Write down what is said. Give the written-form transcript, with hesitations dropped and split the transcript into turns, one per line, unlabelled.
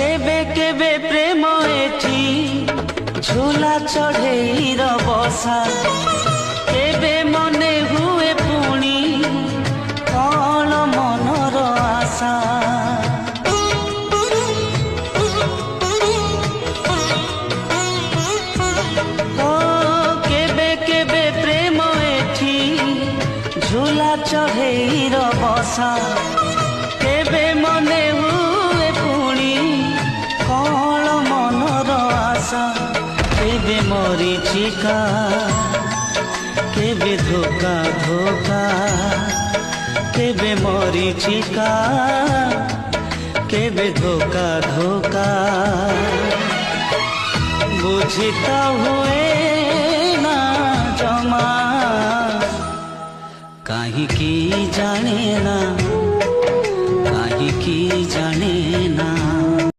केबे केबे प्रेम एठी झूला चढ़ेईर बसा केबे मने हुए पुणी कौन मनर आशा केबे केबे प्रेम एठी झूला चढ़ेईर बसा केबे मने हुए पुणी कौन मनर आशा केबे मरीचिका केबे धोका धोका केबे मरीचिका केबे धोका धोका बुझिता हुए ना जमा कहीं की जाने ना